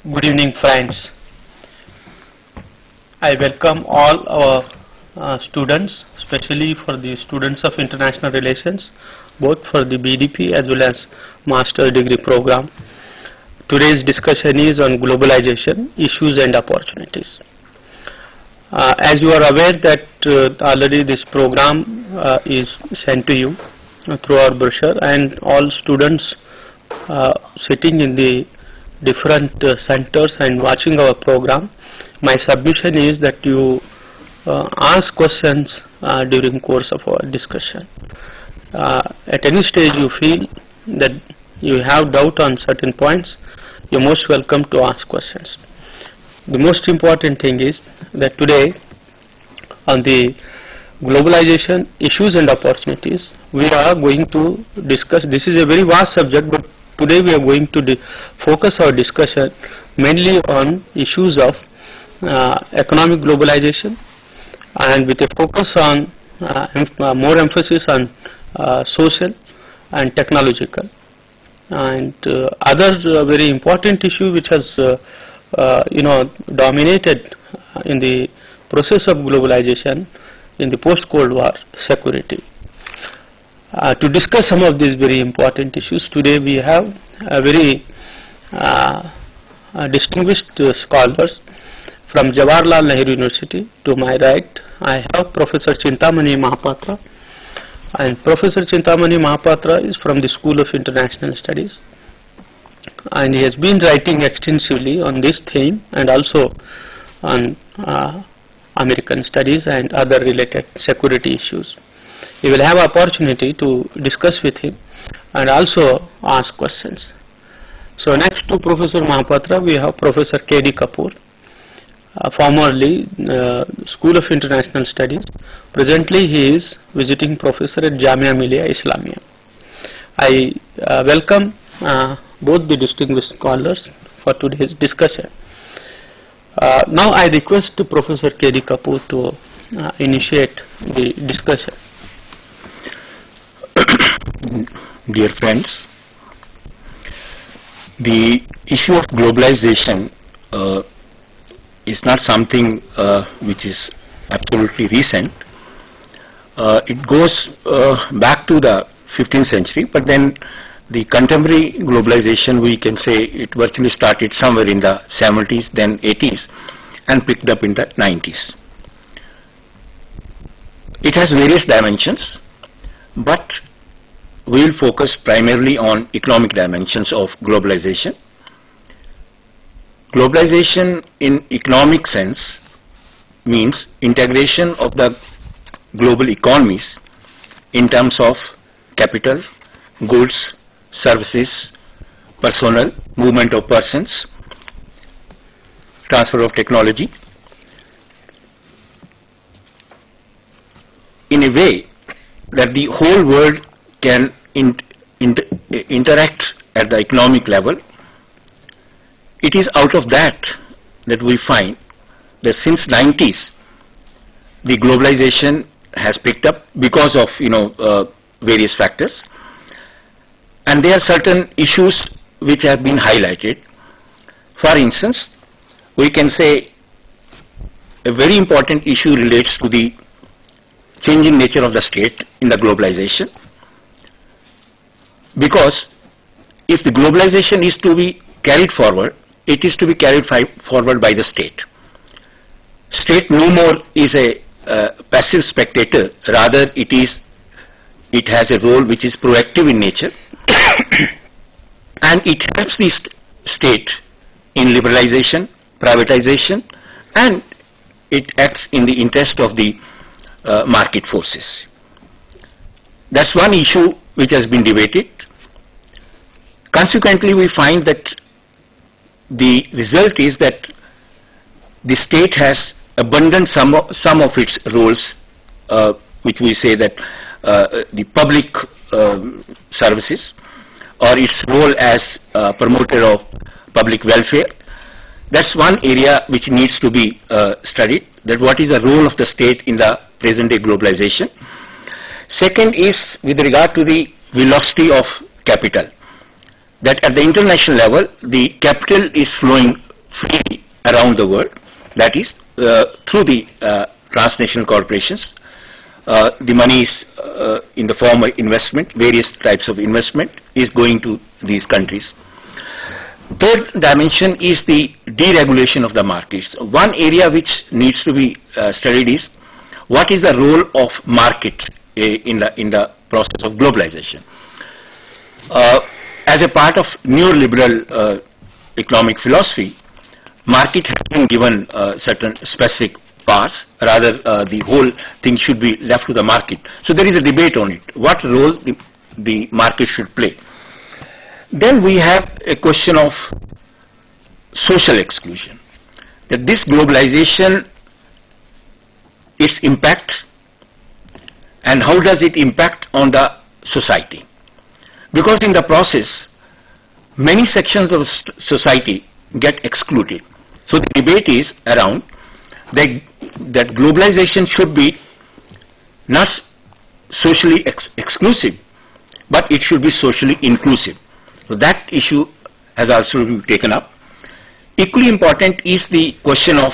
Good evening, friends. I welcome all our students, especially for the students of International Relations, both for the BDP as well as Master Degree program. Today's discussion is on globalization, issues and opportunities. As you are aware that already this program is sent to you through our brochure, and all students sitting in the different centers and watching our program, my submission is that you ask questions during course of our discussion. At any stage you feel that you have doubt on certain points, you're most welcome to ask questions. The most important thing is that today on the globalization issues and opportunities, we are going to discuss. This is a very vast subject, but today we are going to focus our discussion mainly on issues of economic globalization, and with a focus on more emphasis on social and technological, and other very important issue which has dominated in the process of globalization in the post-Cold War, security. To discuss some of these very important issues, today we have a very distinguished scholars from Jawaharlal Nehru University. To my right, I have Professor Chintamani Mahapatra, and Professor Chintamani Mahapatra is from the School of International Studies, and he has been writing extensively on this theme and also on American studies and other related security issues. You will have opportunity to discuss with him and also ask questions. So next to Professor Mahapatra, we have Professor K.D. Kapoor, formerly School of International Studies. Presently he is visiting professor at Jamia Millia Islamia. I welcome both the distinguished scholars for today's discussion. Now I request Professor K.D. Kapoor to initiate the discussion. Dear friends, the issue of globalization is not something which is absolutely recent. It goes back to the 15th century, but then the contemporary globalization, we can say it virtually started somewhere in the 70s, then 80s, and picked up in the 90s. It has various dimensions, but we will focus primarily on economic dimensions of globalization. Globalization in economic sense means integration of the global economies in terms of capital, goods, services, personnel, movement of persons, transfer of technology, in a way that the whole world can interact at the economic level. It is out of that we find that since 90s the globalization has picked up because of various factors, and there are certain issues which have been highlighted. For instance, we can say a very important issue relates to the changing nature of the state in the globalization, because if the globalization is to be carried forward, it is to be carried forward by the state. State no more is a passive spectator, rather it has a role which is proactive in nature and it helps the state in liberalization, privatization, and it acts in the interest of the market forces. That's one issue which has been debated. Consequently, we find that the result is that the state has abandoned some of its roles, which we say that the public services, or its role as promoter of public welfare. That's one area which needs to be studied, that what is the role of the state in the present day globalization. Second is with regard to the velocity of capital, that at the international level the capital is flowing freely around the world, that is through the transnational corporations. The money is in the form of investment, various types of investment is going to these countries. Third dimension is the deregulation of the markets. One area which needs to be studied is what is the role of market in the process of globalization. As a part of neoliberal economic philosophy, market has been given certain specific powers, rather the whole thing should be left to the market. So there is a debate on it, what role the market should play. Then we have a question of social exclusion, that this globalization, its impact, and how does it impact on the society. Because in the process, many sections of society get excluded. So the debate is around that globalization should be not socially exclusive, but it should be socially inclusive. So that issue has also been taken up. Equally important is the question of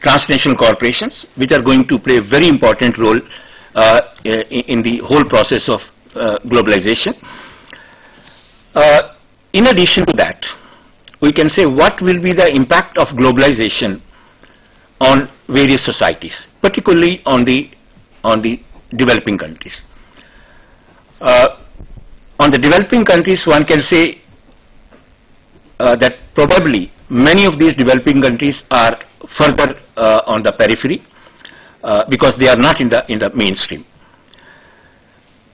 transnational corporations, which are going to play a very important role in the whole process of globalization. In addition to that, we can say what will be the impact of globalization on various societies, particularly on the developing countries. On the developing countries, one can say that probably many of these developing countries are further on the periphery because they are not in the mainstream.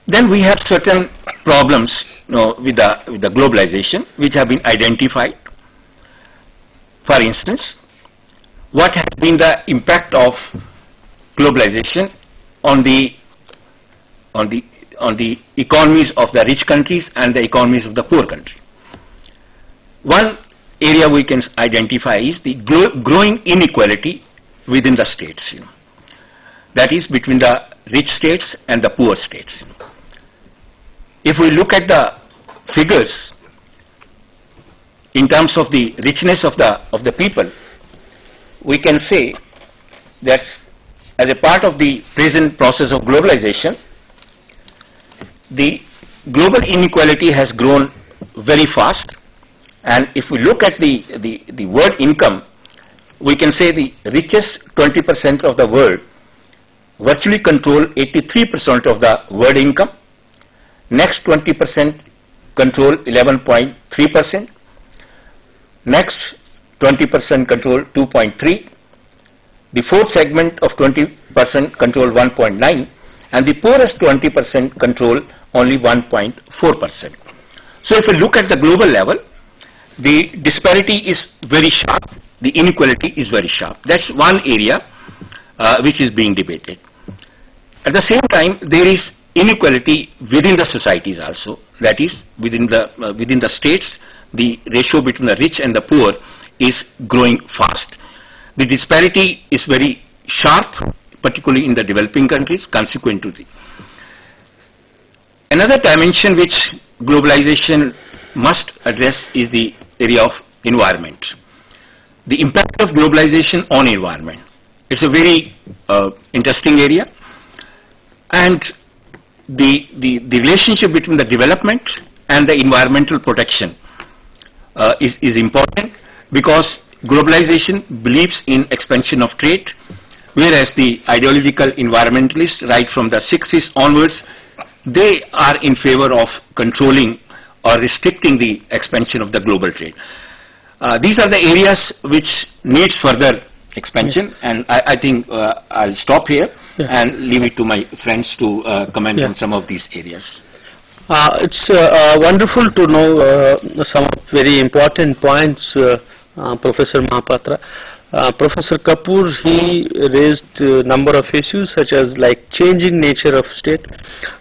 Then we have certain problems with the globalization which have been identified. For instance, what has been the impact of globalization on the economies of the rich countries and the economies of the poor country. One area we can identify is the growing inequality within the states, that is between the rich states and the poor states. If we look at the figures in terms of the richness of the people, we can say that as a part of the present process of globalization, the global inequality has grown very fast, and if we look at the world income, we can say the richest 20% of the world virtually control 83% of the world income. Next 20% control 11.3%. Next 20% control 2.3%. The fourth segment of 20% control 1.9%, and the poorest 20% control only 1.4%. So if we look at the global level, the disparity is very sharp, the inequality is very sharp. That's one area which is being debated. At the same time, there is inequality within the societies also, that is within the states, the ratio between the rich and the poor is growing fast. The disparity is very sharp, particularly in the developing countries, consequent to the. Another dimension which globalization must address is the area of environment. The impact of globalization on environment. It's a very interesting area, and the relationship between the development and the environmental protection is important, because globalization believes in expansion of trade, whereas the ideological environmentalists right from the 60s onwards, they are in favor of controlling or restricting the expansion of the global trade. These are the areas which needs further expansion, and I think I'll stop here and leave it to my friends to comment on some of these areas. It's wonderful to know some very important points, Professor Mahapatra. Professor Kapoor, he raised a number of issues such as like changing nature of state.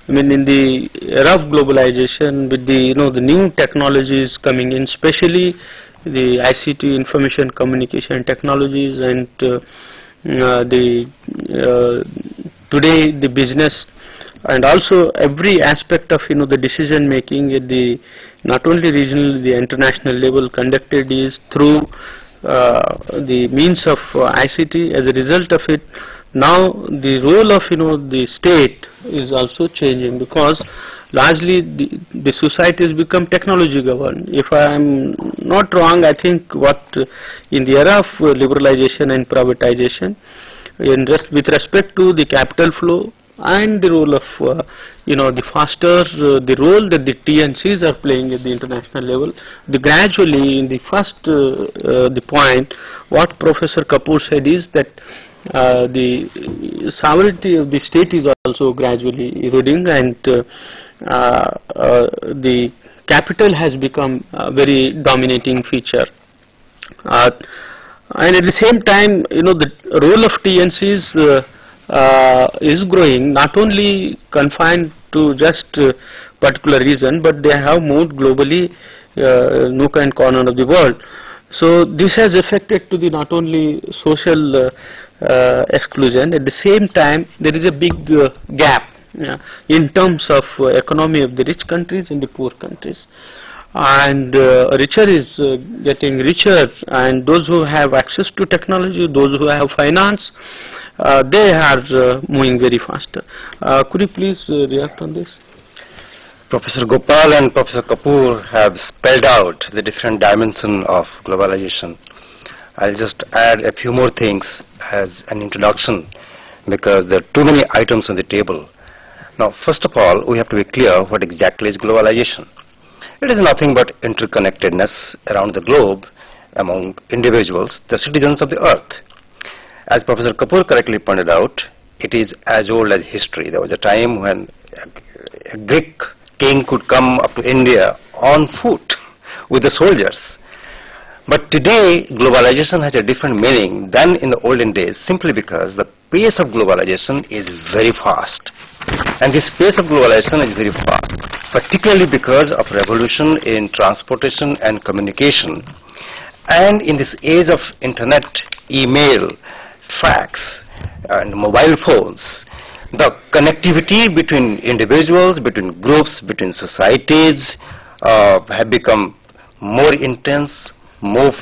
I mean, in the era of globalization, with the the new technologies coming in, especially the ICT, information communication technologies, and today the business, and also every aspect of the decision making at the not only regional, the international level conducted is through the means of ICT. As a result of it, now the role of the state is also changing, because largely the society has become technology governed. If I am not wrong, I think what in the era of liberalization and privatization, with respect to the capital flow and the role of the faster the role that the TNCs are playing at the international level, gradually in the first the point what Professor Kapoor said is that the sovereignty of the state is also gradually eroding, and the capital has become a very dominating feature. And at the same time, the role of TNCs is growing, not only confined to just particular region, but they have moved globally, nook and corner of the world. So this has affected to the not only social exclusion, at the same time there is a big gap in terms of economy of the rich countries and the poor countries. And richer is getting richer, and those who have access to technology, those who have finance, they are moving very faster. Could you please react on this? Professor Gopal and Professor Kapoor have spelled out the different dimensions of globalization. I'll just add a few more things as an introduction, because there are too many items on the table. Now, first of all, we have to be clear what exactly is globalization. It is nothing but interconnectedness around the globe among individuals, the citizens of the earth. As Professor Kapoor correctly pointed out, it is as old as history. There was a time when a Greek king could come up to India on foot with the soldiers. But today, globalization has a different meaning than in the olden days, simply because the pace of globalization is very fast. And this pace of globalization is very fast, particularly because of revolution in transportation and communication. And in this age of internet, email, fax, and mobile phones, the connectivity between individuals, between groups, between societies have become more intense, more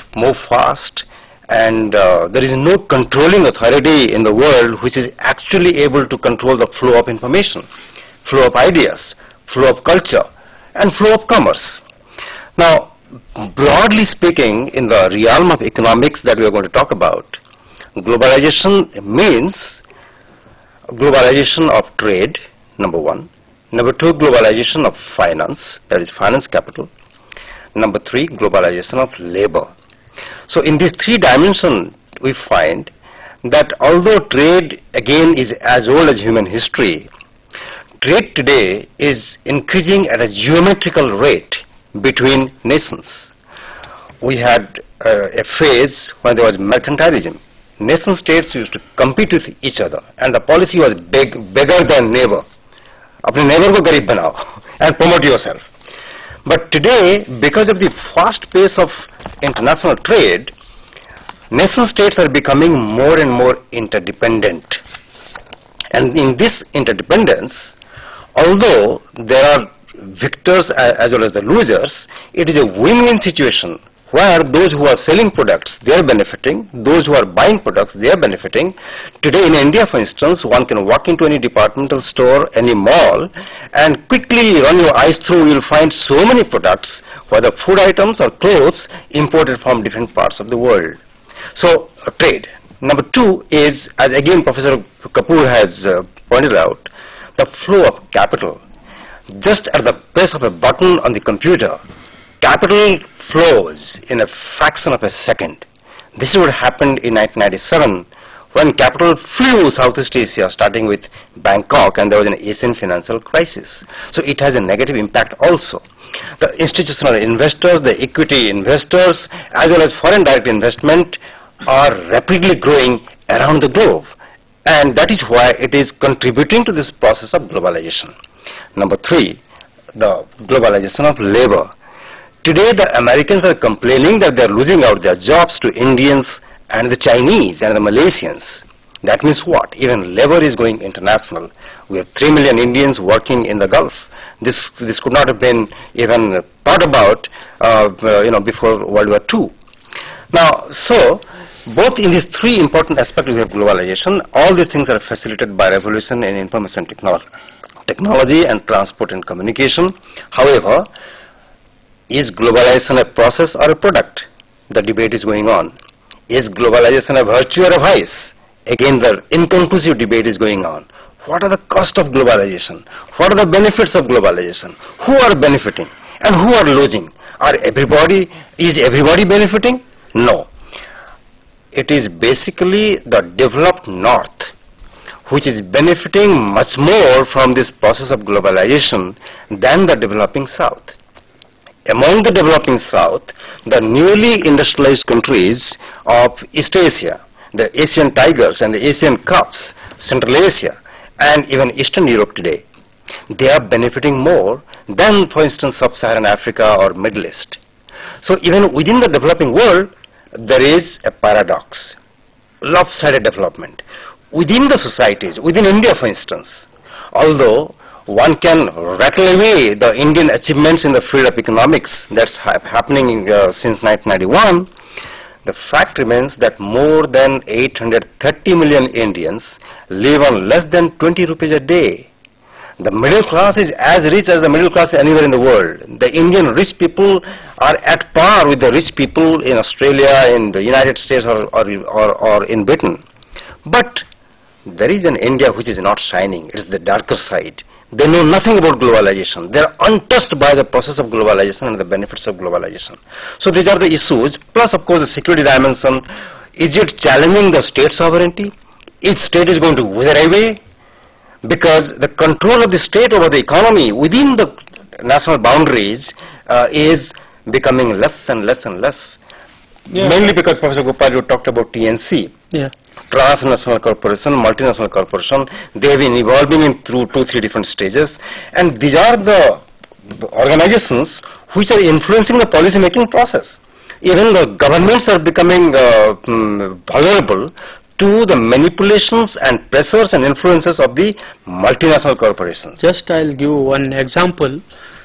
fast, and there is no controlling authority in the world which is actually able to control the flow of information, flow of ideas, flow of culture, and flow of commerce. Now, broadly speaking, in the realm of economics that we are going to talk about, globalization means globalization of trade, number one. Number two, globalization of finance, that is finance capital. Number three, globalization of labor. So in these three dimensions, we find that although trade again is as old as human history, trade today is increasing at a geometrical rate between nations. We had a phase when there was mercantilism. Nation states used to compete with each other, and the policy was bigger than neighbor. Apne neighbor ko garib banao and promote yourself. But today, because of the fast pace of international trade, nation states are becoming more and more interdependent. And in this interdependence, although there are victors as well as the losers, it is a win-win situation where those who are selling products, they are benefiting, those who are buying products, they are benefiting. Today in India, for instance, one can walk into any departmental store, any mall, and quickly run your eyes through, you will find so many products, whether food items or clothes, imported from different parts of the world. So, trade. Number two is, as again Professor Kapoor has pointed out, the flow of capital. Just at the press of a button on the computer, capital flows in a fraction of a second. This is what happened in 1997 when capital flew Southeast Asia, starting with Bangkok, and there was an Asian financial crisis. So it has a negative impact also. The institutional investors, the equity investors, as well as foreign direct investment are rapidly growing around the globe. And that is why it is contributing to this process of globalization. Number three, the globalization of labor. Today the Americans are complaining that they are losing out their jobs to Indians and the Chinese and the Malaysians. That means what? Even labor is going international. We have 3 million Indians working in the Gulf. This could not have been even thought about before World War II. Now, so both in these three important aspects we have globalization. All these things are facilitated by revolution in information technology and transport and communication. However, is globalization a process or a product? The debate is going on. Is globalization a virtue or a vice? Again, the inconclusive debate is going on. What are the costs of globalization? What are the benefits of globalization? Who are benefiting and who are losing? Is everybody benefiting? No. It is basically the developed North which is benefiting much more from this process of globalization than the developing South. Among the developing South, the newly industrialized countries of East Asia, the Asian tigers and the Asian cubs, Central Asia, and even Eastern Europe today, they are benefiting more than, for instance, Sub-Saharan Africa or Middle East. So even within the developing world, there is a paradox, lopsided development. Within the societies, within India for instance, although one can rattle away the Indian achievements in the field of economics that's happening since 1991, the fact remains that more than 830 million Indians live on less than 20 rupees a day. The middle class is as rich as the middle class anywhere in the world. The Indian rich people are at par with the rich people in Australia, in the United States or in Britain. But there is an India which is not shining. It is the darker side. They know nothing about globalization. They are untouched by the process of globalization and the benefits of globalization. So these are the issues, plus of course the security dimension. Is it challenging the state sovereignty? Each state is going to wither away, because the control of the state over the economy within the national boundaries is becoming less and less and less. Yeah. Mainly because Professor Gopal, you talked about TNC. Yeah. Transnational corporation, multinational corporation, they have been evolving in through 2-3 different stages, and these are the organizations which are influencing the policy making process. Even the governments are becoming vulnerable to the manipulations and pressures and influences of the multinational corporations. Just I'll give one example.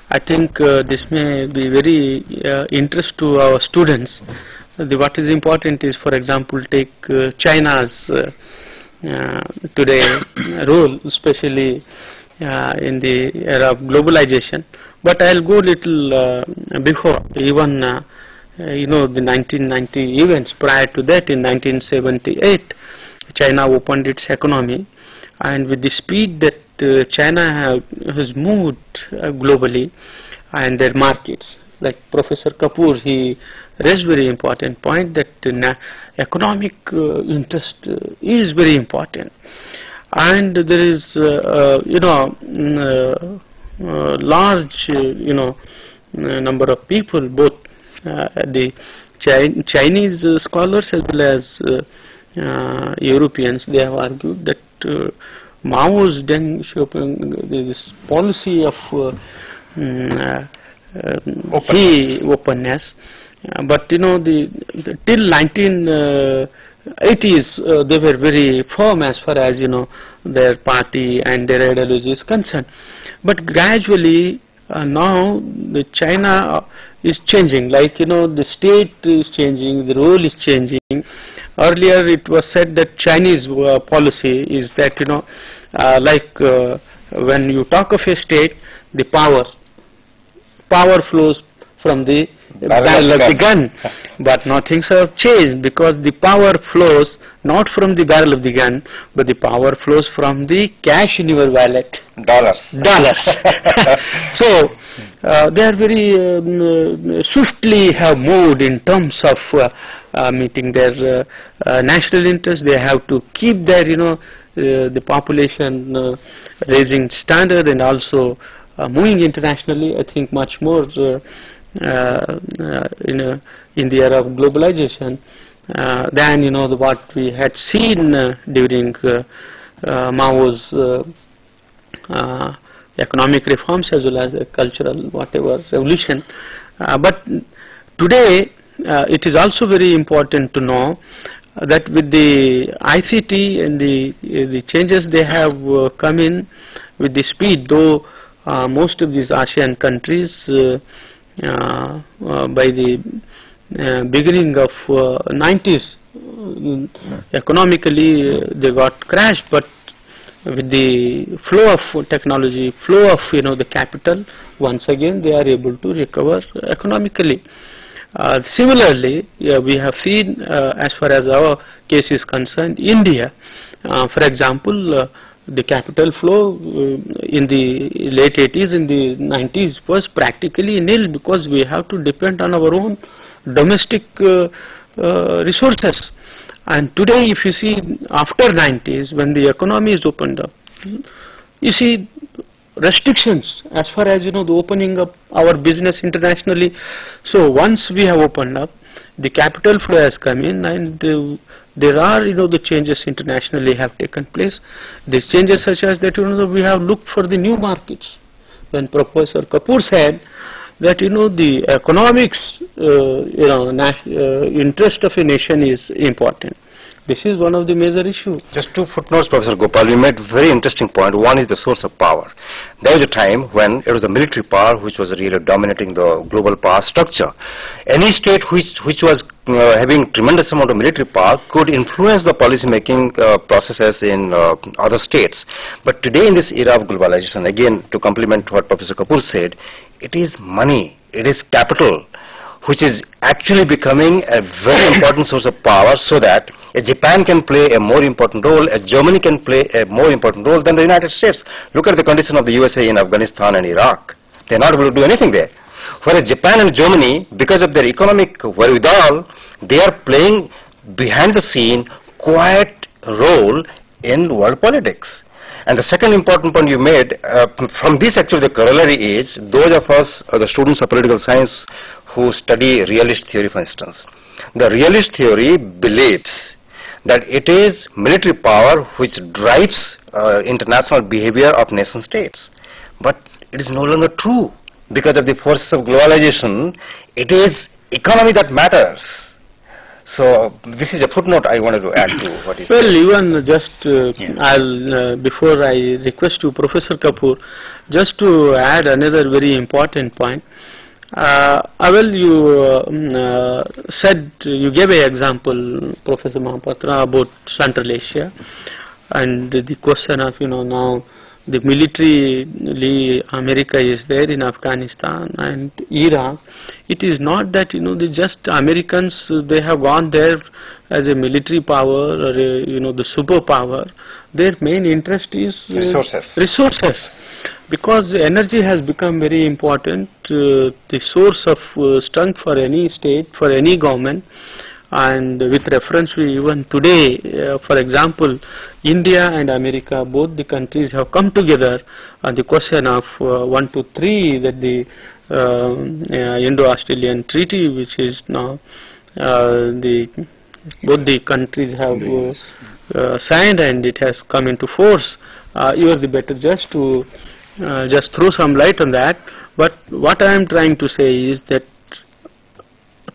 I think this may be very interest to our students. What is important is, for example, take China's today role, especially in the era of globalization. But I'll go little before, even the 1990 events. Prior to that, in 1978, China opened its economy, and with the speed that China has moved globally and their markets, like Professor Kapoor, he raised very important point that economic interest is very important, and there is large number of people, both the Chinese scholars as well as Europeans. They have argued that Mao's Deng Xiaoping, this policy of openness, but till 1980s they were very firm as far as their party and their ideology is concerned. But gradually now the China is changing, like the state is changing, the role is changing. Earlier it was said that Chinese policy is that when you talk of a state, the power flows from the barrel of the gun. But now things have changed, because the power flows not from the barrel of the gun, but the power flows from the cash in your wallet. Dollars. So they are very swiftly have moved in terms of meeting their national interests. They have to keep their the population raising standard, and also moving internationally. I think much more in the era of globalization than what we had seen during Mao's economic reforms as well as cultural revolution. But today it is also very important to know that with the ICT and the changes they have come in with the speed, though most of these ASEAN countries by the beginning of 90s, economically they got crashed, but with the flow of technology, flow of the capital, once again they are able to recover economically. Similarly, we have seen as far as our case is concerned, India, for example, the capital flow in the late 80s, in the 90s was practically nil, because we have to depend on our own domestic resources. And today, if you see, after 90s, when the economy is opened up, you see restrictions as far as the opening up our business internationally. So once we have opened up, the capital flow has come in, and there are the changes internationally have taken place. These changes such as that we have looked for the new markets. When Professor Kapoor said that the economics interest of a nation is important. This is one of the major issues. Just two footnotes, Professor Gopal. You made a very interesting point. One is the source of power. There was a time when it was the military power which was really dominating the global power structure. Any state which was having tremendous amount of military power could influence the policy making processes in other states. But today, in this era of globalization, again to complement what Professor Kapoor said, it is money, it is capital, which is actually becoming a very important source of power, so that Japan can play a more important role, Germany can play a more important role than the United States. Look at the condition of the USA in Afghanistan and Iraq. They are not able to do anything there. Whereas Japan and Germany, because of their economic wherewithal, they are playing behind the scene quiet role in world politics. And the second important point you made, from this actually the corollary is, those of us, the students of political science who study realist theory, for instance. The realist theory believes that it is military power which drives international behavior of nation states. But it is no longer true. Because of the forces of globalization, it is economy that matters. So this is a footnote I wanted to add to what is well, even just I'll before I request you, Professor Kapoor, just to add another very important point. You said, you gave an example, Professor Mahapatra, about Central Asia, and the question of now the militarily America is there in Afghanistan and Iraq. It is not that the just Americans, they have gone there as a military power or the superpower. Their main interest is resources. Because energy has become very important, the source of strength for any state, for any government. And with reference to even today, for example, India and America, both the countries have come together on the question of 1, 2, 3, that the Indo-Australian Treaty, which is now both the countries have signed, and it has come into force. You are the better just to just throw some light on that. But what I am trying to say is that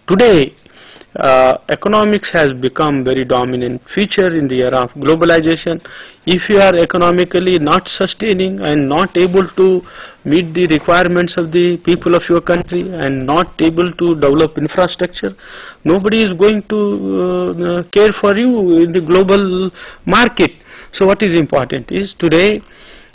today economics has become very dominant feature in the era of globalization. If you are economically not sustaining and not able to meet the requirements of the people of your country and not able to develop infrastructure, nobody is going to care for you in the global market. So what is important is, today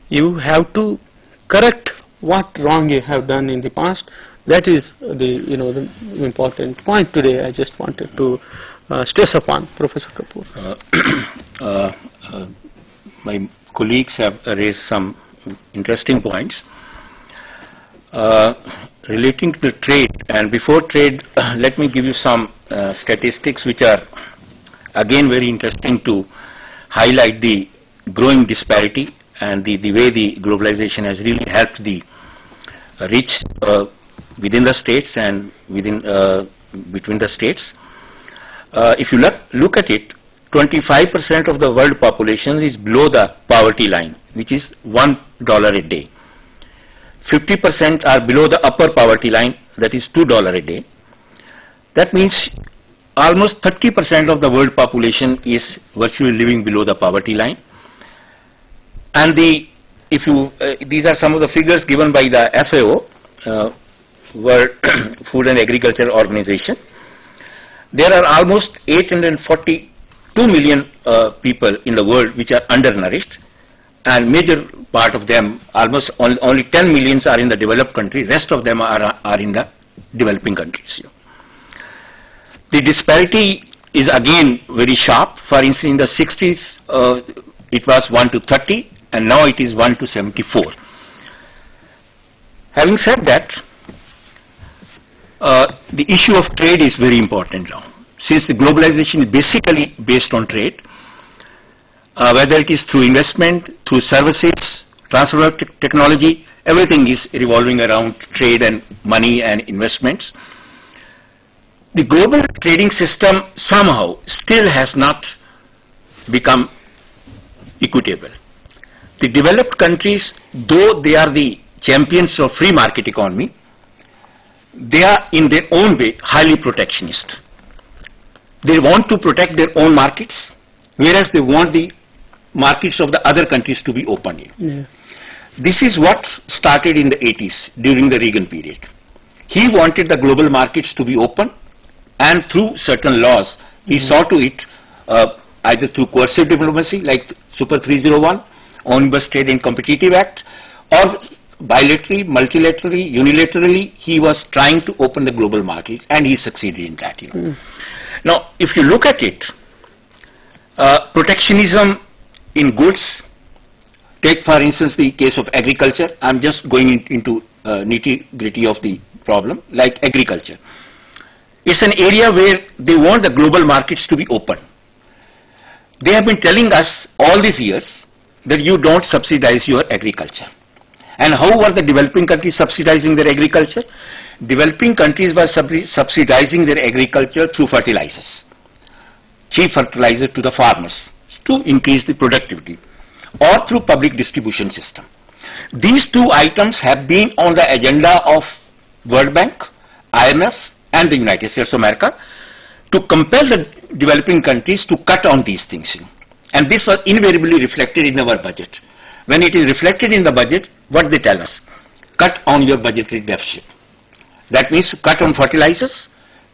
you have to correct what wrong you have done in the past. That is the the important point today I just wanted to stress upon, Professor Kapoor. My colleagues have raised some interesting points relating to the trade. And before trade, let me give you some statistics which are again very interesting to highlight the growing disparity and the way the globalization has really helped the rich within the states and between the states. If you look at it, 25% of the world population is below the poverty line, which is $1 a day. 50% are below the upper poverty line, that is $2 a day. That means almost 30% of the world population is virtually living below the poverty line. And these are some of the figures given by the FAO, World Food and Agriculture Organization. there are almost 842 million people in the world which are undernourished, and major part of them, almost only 10 millions are in the developed countries, rest of them are in the developing countries. The disparity is again very sharp. For instance, in the 60s, it was 1 to 30, and now it is 1 to 74. Having said that, the issue of trade is very important now. Since the globalization is basically based on trade, whether it is through investment, through services, transfer of technology, everything is revolving around trade and money and investments. The global trading system somehow still has not become equitable. The developed countries, though they are the champions of free market economy, they are in their own way highly protectionist. They want to protect their own markets, whereas they want the markets of the other countries to be open. Yeah. This is what started in the 80s during the Reagan period. He wanted the global markets to be open, and through certain laws he saw to it, either through coercive diplomacy like Super 301, Omnibus Trade and Competitive Act, or bilaterally, multilaterally, unilaterally, he was trying to open the global market, and he succeeded in that. Now, if you look at it, protectionism in goods, take for instance the case of agriculture. I'm just going into nitty-gritty of the problem, like agriculture. It's an area where they want the global markets to be open. They have been telling us all these years that you don't subsidize your agriculture. And how were the developing countries subsidizing their agriculture? Developing countries were subsidizing their agriculture through fertilizers, cheap fertilizer to the farmers to increase the productivity, or through public distribution system. These two items have been on the agenda of World Bank, IMF and the United States of America to compel the developing countries to cut on these things. And this was invariably reflected in our budget. When it is reflected in the budget, what they tell us? Cut on your budgetary deficit. That means cut on fertilizers,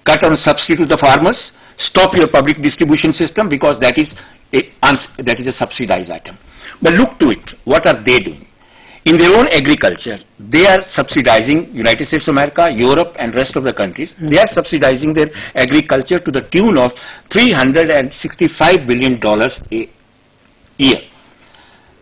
cut on subsidy to the farmers, stop your public distribution system, because that is a subsidized item. But look to it, what are they doing? In their own agriculture, they are subsidizing United States of America, Europe and rest of the countries. They are subsidizing their agriculture to the tune of $365 billion a year.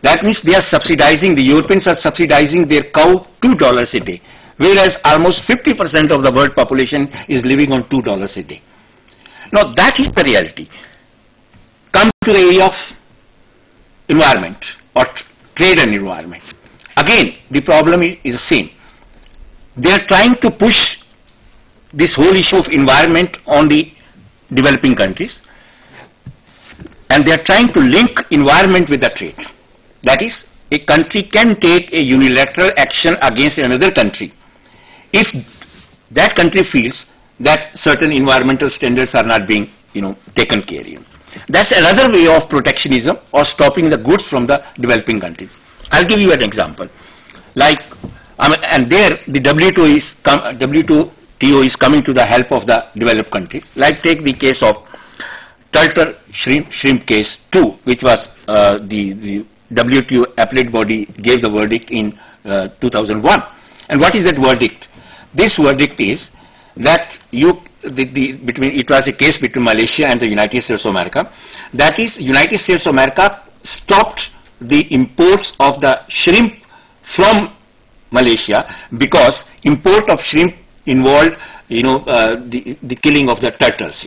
That means they are subsidizing, the Europeans are subsidizing their cow $2 a day, whereas almost 50% of the world population is living on $2 a day. Now that is the reality. Come to the area of environment or trade and environment. Again, the problem is the same. They are trying to push this whole issue of environment on the developing countries, and they are trying to link environment with the trade. That is, a country can take a unilateral action against another country if that country feels that certain environmental standards are not being, taken care of. That's another way of protectionism or stopping the goods from the developing countries. I'll give you an example. Like, and there the WTO is coming to the help of the developed countries. Like, take the case of turtle shrimp case 2, which was the WTO appellate body gave the verdict in 2001. And what is that verdict? This verdict is that it was a case between Malaysia and the United States of America. That is, United States of America stopped the imports of the shrimp from Malaysia because import of shrimp involved, the killing of the turtles.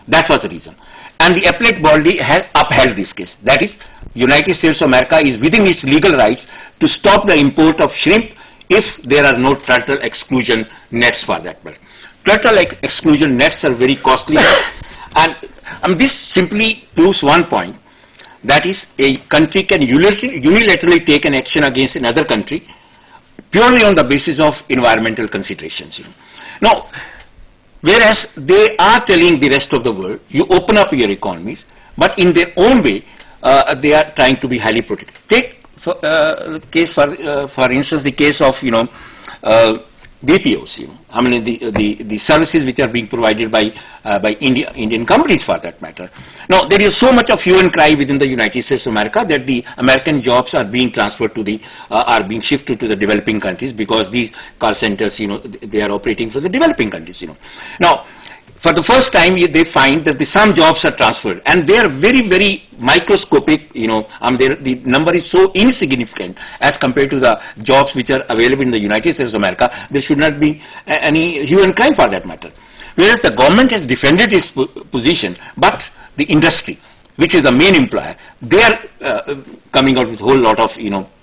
That was the reason. And the appellate body has upheld this case. That is, United States of America is within its legal rights to stop the import of shrimp if there are no turtle exclusion nets for that. Turtle exclusion nets are very costly, and this simply proves one point. That is, a country can unilaterally take an action against another country purely on the basis of environmental considerations. Now, whereas they are telling the rest of the world, you open up your economies, but in their own way, they are trying to be highly protected. Take for instance, the case of BPOs, I mean the services which are being provided by Indian companies for that matter. Now there is so much of hue and cry within the United States of America that the American jobs are being transferred to the are being shifted to the developing countries, because these call centers, they are operating for the developing countries. Now, for the first time, they find that some jobs are transferred, and they are very, very microscopic. The number is so insignificant as compared to the jobs which are available in the United States of America. There should not be any hue and cry for that matter. Whereas the government has defended its position, but the industry, which is the main employer, they are coming out with a whole lot of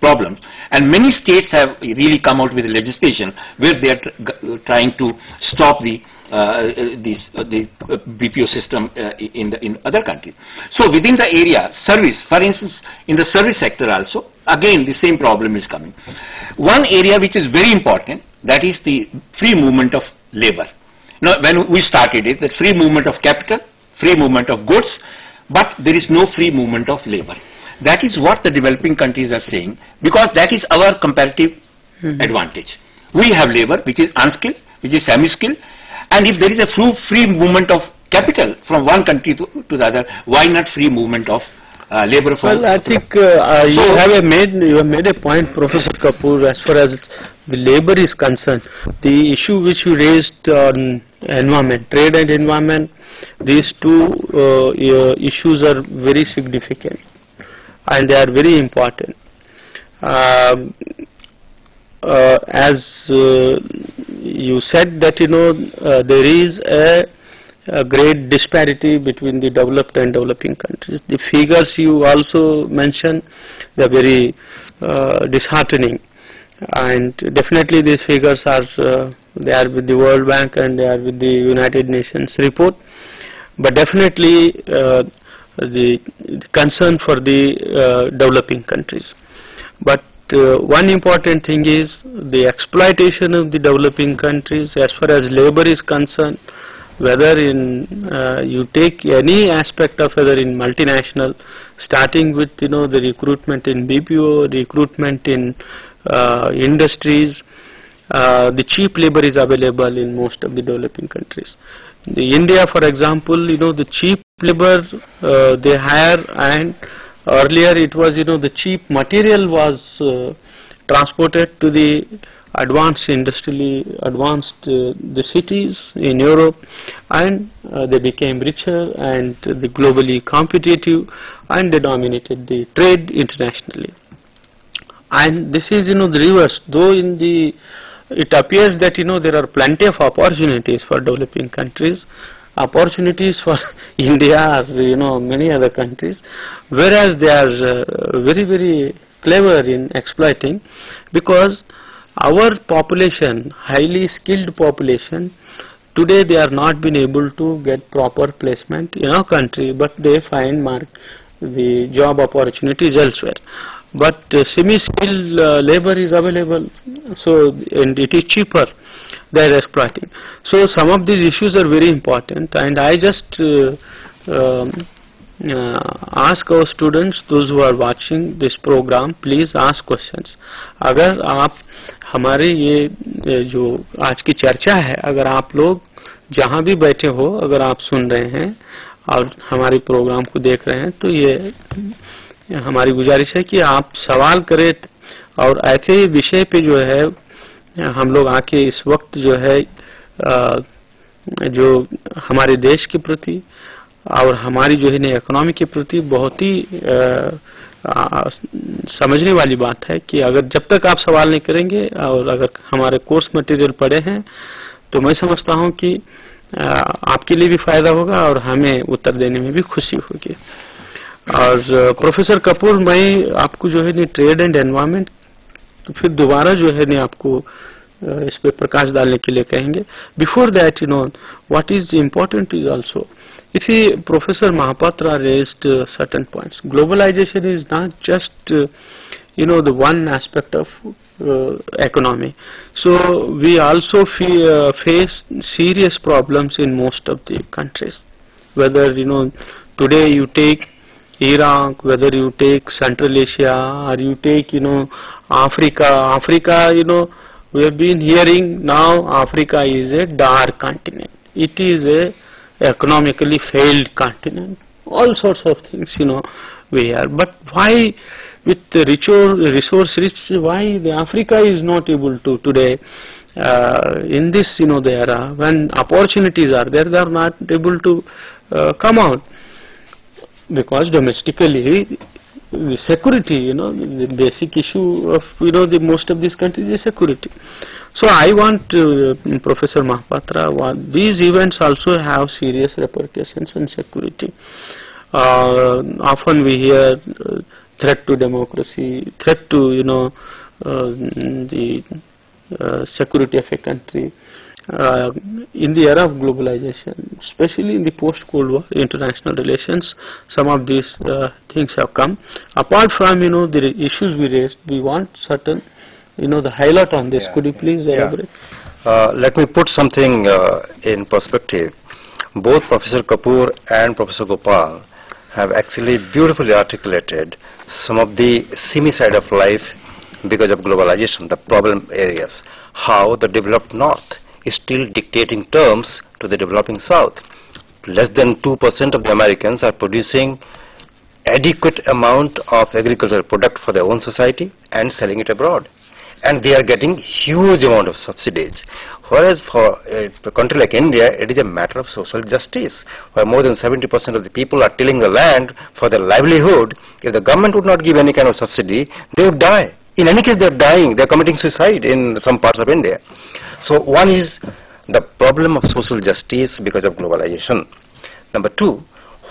problems, and many states have really come out with legislation where they are trying to stop the BPO system in other countries. So within the area service, for instance, in the service sector also, again the same problem is coming. One area which is very important, that is the free movement of labor. Now, when we started it, the free movement of capital, free movement of goods, but there is no free movement of labor. That is what the developing countries are saying, because that is our comparative advantage. We have labor which is unskilled, which is semi-skilled, and if there is a free movement of capital from one country to the other, why not free movement of labor? Well, I think you have made a point, Professor Kapoor, as far as the labor is concerned. The issue which you raised on environment, trade and environment, these two issues are very significant and they are very important. As you said that there is a great disparity between the developed and developing countries. The figures you also mentioned, they are very disheartening, and definitely these figures are they are with the World Bank and they are with the United Nations report, but definitely the concern for the developing countries. But one important thing is the exploitation of the developing countries as far as labor is concerned, whether in you take any aspect of whether in multinational, starting with the recruitment in BPO, recruitment in industries, the cheap labor is available in most of the developing countries. In India, for example, the cheap labor they hire, and earlier it was the cheap material was transported to the industrially advanced the cities in Europe, and they became richer and the globally competitive, and they dominated the trade internationally. And this is the reverse, though it appears that there are plenty of opportunities for developing countries, opportunities for India or many other countries, whereas they are very, very clever in exploiting, because our population, highly skilled population, today they are not been able to get proper placement in our country, but they find the job opportunities elsewhere. But semi-skilled labor is available, so and it is cheaper. They are exploiting. So some of these issues are very important, and I just ask our students, those who are watching this program, please ask questions. अगर आप हमारे ये जो आज की चर्चा है, अगर आप लोग जहाँ भी बैठे हो, अगर आप सुन रहे हैं और हमारे प्रोग्राम को देख रहे हैं, तो ये हमारी गुजारिश है कि आप सवाल करें, और ऐसे विषय पे जो है हम लोग आके इस वक्त जो है जो हमारे देश के प्रति और हमारी जो है इकोनॉमी के प्रति बहुत ही समझने वाली बात है कि अगर जब तक आप सवाल नहीं करेंगे और अगर हमारे कोर्स मटेरियल पढ़े हैं, तो मैं समझता हूं कि आपके लिए भी फायदा होगा और हमें उत्तर देने में भी खुशी होगी। और प्रोफेसर कपूर, मैं आपको जो है ट्रेड एंड एनवायरनमेंट फिर दोबारा जो है आपको इस पे प्रकाश डालने के लिए कहेंगे। Before that what is important is also, you see, Professor Mahapatra raised certain points. Globalization is not just the one aspect of economy. So we also face serious problems in most of the countries. Whether today you take Iraq, whether you take Central Asia, or you take Africa. We have been hearing now Africa is a dark continent. It is a economically failed continent. All sorts of things, we are. But why, with the resource rich, why the Africa is not able to today, in this, the era, when opportunities are there, they are not able to come out. Because domestically, the security, the basic issue of, the most of these countries is security. So I want Professor Mahapatra, these events also have serious repercussions on security. Often we hear threat to democracy, threat to, the security of a country. In the era of globalization, especially in the post-Cold War international relations, some of these things have come. Apart from, the issues we raised, we want certain, the highlight on this. Could you please elaborate? Let me put something in perspective. Both Professor Kapoor and Professor Gopal have actually beautifully articulated some of the seamy side of life because of globalization, the problem areas, how the developed North is still dictating terms to the developing South. Less than 2% of the Americans are producing adequate amount of agricultural product for their own society and selling it abroad. And they are getting huge amount of subsidies. Whereas for a country like India, it is a matter of social justice, where more than 70% of the people are tilling the land for their livelihood. If the government would not give any kind of subsidy, they would die. In any case, they are dying. They are committing suicide in some parts of India. So one is the problem of social justice because of globalization. Number two,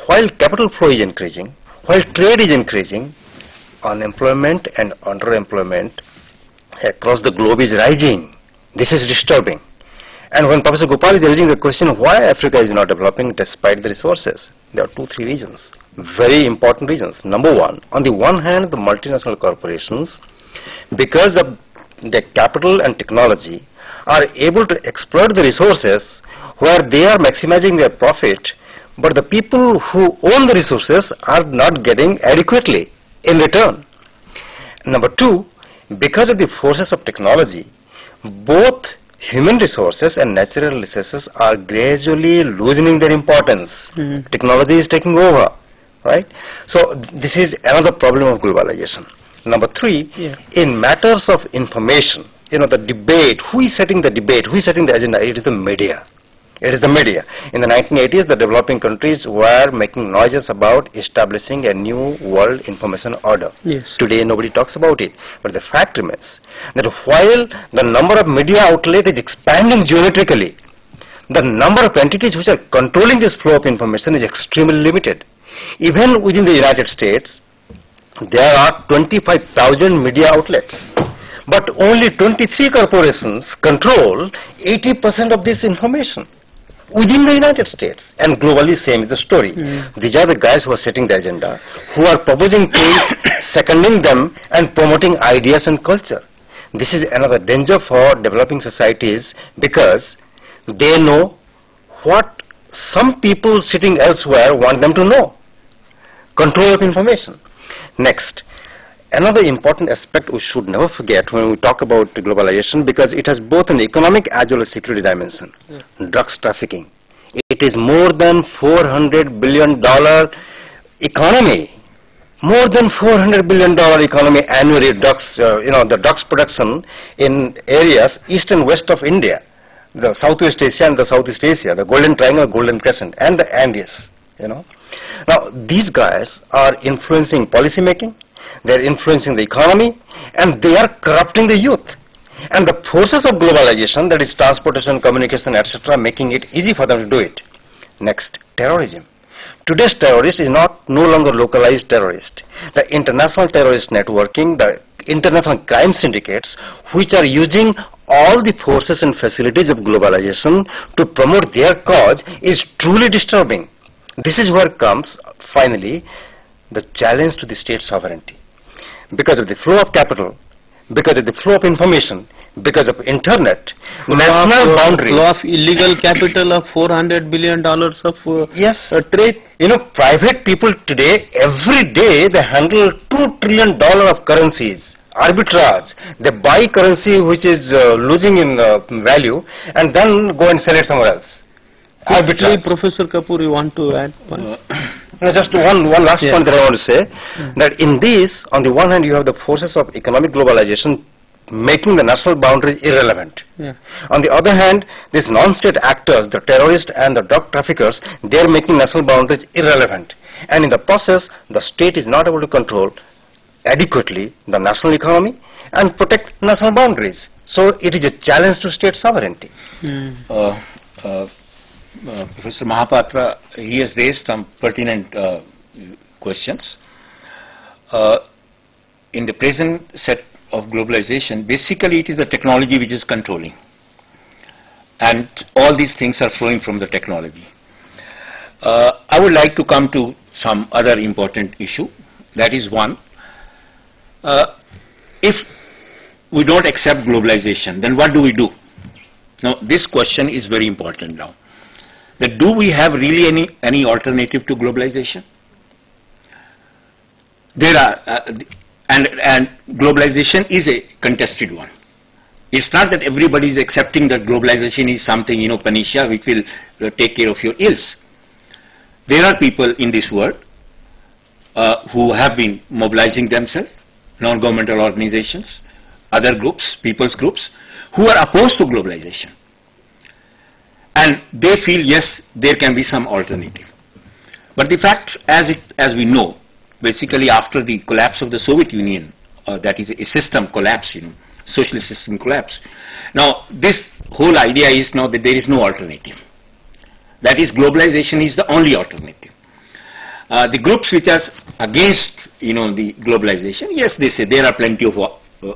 while capital flow is increasing, while trade is increasing, unemployment and underemployment across the globe is rising. This is disturbing. And when Professor Gopal is raising the question why Africa is not developing despite the resources, there are 2-3 reasons, very important reasons. Number one, on the one hand, the multinational corporations, because of their capital and technology, are able to exploit the resources where they are maximizing their profit, but the people who own the resources are not getting adequately in return. Number two, because of the forces of technology, both human resources and natural resources are gradually loosening their importance. Technology is taking over, right? So this is another problem of globalization. Number three, in matters of information, the debate, who is setting the debate, who is setting the agenda? It is the media. It is the media. In the 1980s, the developing countries were making noises about establishing a new world information order. Today, nobody talks about it. But the fact remains that while the number of media outlets is expanding geometrically, the number of entities which are controlling this flow of information is extremely limited. Even within the United States, there are 25,000 media outlets. But only 23 corporations control 80% of this information within the United States. And globally, same is the story. These are the guys who are setting the agenda, who are proposing things, seconding them, and promoting ideas and culture. This is another danger for developing societies because they know what some people sitting elsewhere want them to know. Control of information. Next. Another important aspect we should never forget when we talk about globalization, because it has both an economic as well as security dimension. Drugs trafficking. It is more than $400 billion economy. More than $400 billion economy annually. Drugs, the drugs production in areas east and west of India, the Southwest Asia and the Southeast Asia, the Golden Triangle, Golden Crescent, and the Andes. Now these guys are influencing policy making. They are influencing the economy, and they are corrupting the youth. And the forces of globalization, that is transportation, communication, etc., making it easy for them to do it. Next, terrorism. Today's terrorist is no longer localized terrorist. The international terrorist networking, the international crime syndicates, which are using all the forces and facilities of globalization to promote their cause, is truly disturbing. This is where comes, finally, the challenge to the state sovereignty. Because of the flow of capital, because of the flow of information, because of internet, national boundaries. Flow of illegal capital of $400 billion of trade. Private people today, every day, they handle $2 trillion of currencies arbitrage. They buy currency which is losing in value and then go and sell it somewhere else. Quickly, Arbitrage. Professor Kapoor, you want to add one? No, just one last point that I want to say, that in this, on the one hand, you have the forces of economic globalization making the national boundaries irrelevant. Yeah. On the other hand, these non-state actors, the terrorists and the drug traffickers, they are making national boundaries irrelevant. And in the process, the state is not able to control adequately the national economy and protect national boundaries. So it is a challenge to state sovereignty. Professor Mahapatra, he has raised some pertinent questions. In the present set of globalization, basically it is the technology which is controlling, and all these things are flowing from the technology. I would like to come to some other important issue. That is one, if we don't accept globalization, then what do we do? Now this question is very important now. That do we have really any alternative to globalization? There are, and globalization is a contested one. It's not that everybody is accepting that globalization is something, panacea which will take care of your ills. There are people in this world who have been mobilizing themselves, non-governmental organizations, other groups, people's groups, who are opposed to globalization. And they feel, yes, there can be some alternative. But the fact, as we know, basically after the collapse of the Soviet Union, that is a system collapse, socialist system collapse. Now, this whole idea is now that there is no alternative. That is, globalization is the only alternative. The groups which are against, the globalization, yes, they say there are plenty of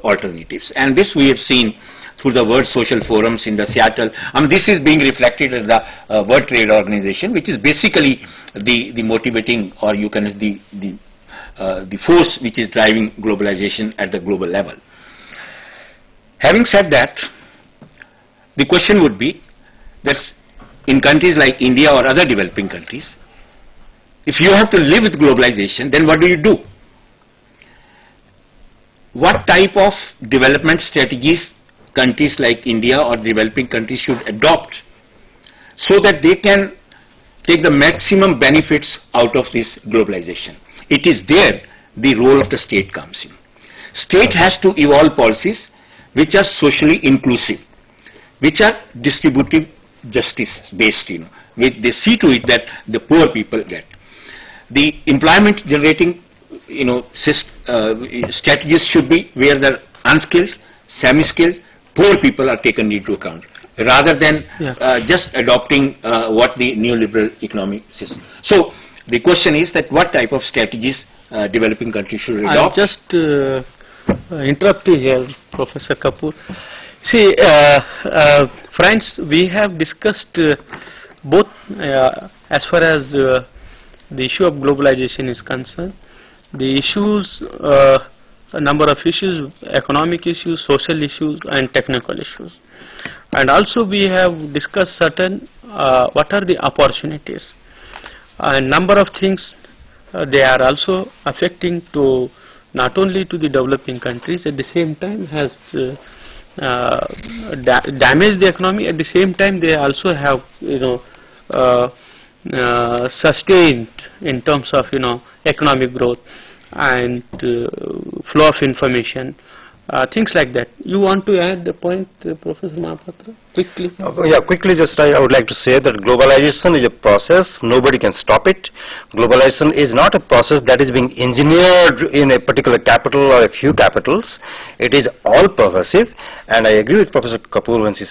alternatives. And this we have seen through the World Social Forums in the Seattle. This is being reflected as the World Trade Organization, which is basically the motivating, or you can say the force which is driving globalization at the global level. Having said that, the question would be that in countries like India or other developing countries, if you have to live with globalization, then what do you do? What type of development strategies countries like India or developing countries should adopt so that they can take the maximum benefits out of this globalization? It is there the role of the state comes in. State has to evolve policies which are socially inclusive, which are distributive justice based, which they see to it that the poor people get. The employment generating strategies should be where the unskilled, semi-skilled, poor people are taken into account, rather than just adopting what the neoliberal economic system. So the question is that what type of strategies developing countries should adopt? I'll just interrupt you here, Professor Kapoor. See, friends, we have discussed both as far as the issue of globalization is concerned, the issues, a number of issues, economic issues, social issues and technical issues. And also we have discussed certain, what are the opportunities. A number of things they are also affecting to not only to the developing countries, at the same time has damaged the economy, at the same time they also have sustained in terms of economic growth and flow of information, things like that. You want to add the point, Professor Mahapatra, quickly? Yeah, quickly just I would like to say that globalization is a process, nobody can stop it. Globalization is not a process that is being engineered in a particular capital or a few capitals. It is all pervasive, and I agree with Professor Kapoor when he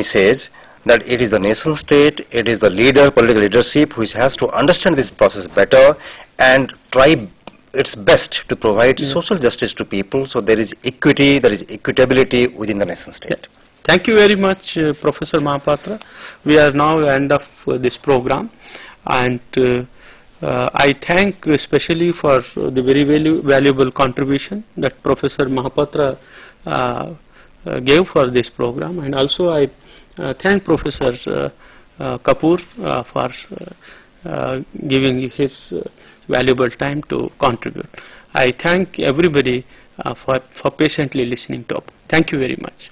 says that it is the nation state, it is the political leadership which has to understand this process better and try its best to provide social justice to people, so there is equity, there is equitability within the nation state. Yeah. Thank you very much, Professor Mahapatra. We are now at the end of this program, and I thank especially for the very valuable contribution that Professor Mahapatra gave for this program, and also I thank Professor Kapoor for giving his valuable time to contribute. I thank everybody for patiently listening to us. Thank you very much.